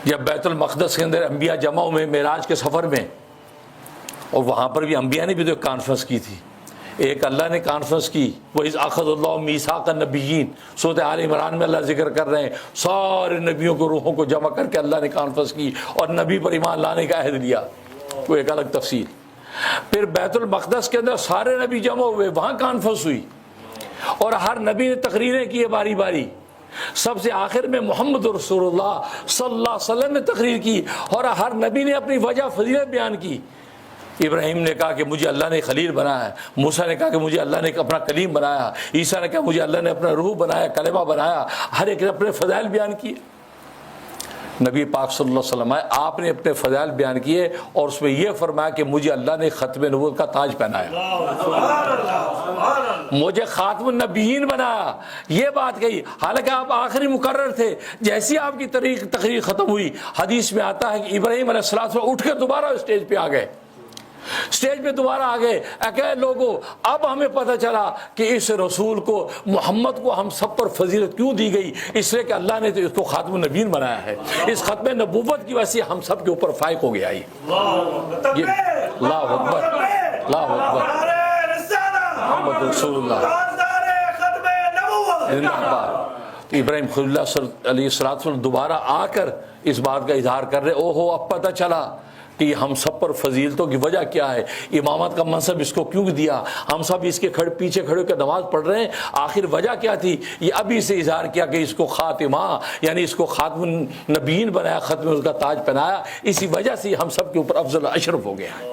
جب بیت المقدس کے اندر انبیاء جمع ہوئے معراج کے سفر میں، اور وہاں پر بھی انبیاء نے بھی تو ایک کانفرنس کی تھی، ایک اللہ نے کانفرنس کی، وَإِذْ أَخَذَ اللَّهُ مِيثَاقَ النَّبِيِّينَ، سورۃ آل عمران میں اللہ ذکر کر رہے ہیں سارے نبیوں کو روحوں کو جمع کر کے اللہ نے کانفرنس کی اور نبی پر ایمان لانے کا عہد لیا، وہ ایک الگ تفصیل۔ پھر بیت المقدس کے اندر سارے نبی جمع ہوئے، وہاں کانفرنس ہوئی اور ہر نبی نے تقریریں کی باری باری، سب سے آخر میں محمد رسول اللہ صلی اللہ علیہ وسلم نے تقریر کی اور ہر نبی نے اپنی وجہ فضیلت بیان کی۔ ابراہیم نے کہا کہ مجھے اللہ نے خلیل بنایا ہے، موسیٰ نے کہا کہ مجھے اللہ نے اپنا کلیم بنایا، عیسیٰ نے کہا مجھے اللہ نے اپنا روح بنایا، کلمہ بنایا، ہر ایک نے اپنے فضائل بیان کیے۔ نبی پاک صلی اللہ علیہ وسلم آپ نے اپنے فضائل بیان کیے اور اس میں یہ فرمایا کہ مجھے اللہ نے ختم نبوت کا تاج پہنایا، مجھے خاتم النبیین بنایا، یہ بات کہی، حالانکہ آپ آخری مقرر تھے۔ جیسی آپ کی تقریر ختم ہوئی، حدیث میں آتا ہے کہ ابراہیم علیہ السلام اٹھ کے دوبارہ اسٹیج پہ آ گئے، اسٹیج پہ دوبارہ آ گئے، کہ لوگوں اب ہمیں پتہ چلا کہ اس رسول کو محمد کو ہم سب پر فضیلت کیوں دی گئی، اس لیے کہ اللہ نے تو اس کو خاتم النبیین بنایا ہے، اس ختم نبوت کی وجہ سے ہم سب کے اوپر فائق ہو گیا۔ یہ اللہ اکبر، اللہ اکبر، محمد رسول اللہ۔ ابراہیم خلیل اللہ علیہ السلام دوبارہ آ کر اس بات کا اظہار کر رہے، اوہو اب پتہ چلا کہ ہم سب پر فضیلتوں کی وجہ کیا ہے، امامت کا منصب اس کو کیوں دیا، ہم سب اس کے پیچھے کھڑے ہو کے نماز پڑھ رہے ہیں، آخر وجہ کیا تھی۔ یہ ابھی سے اظہار کیا کہ اس کو خاتمہ یعنی اس کو خاتم النبیین بنایا، ختم اس کا تاج پہنایا، اسی وجہ سے ہم سب کے اوپر افضل اشرف ہو گیا ہے۔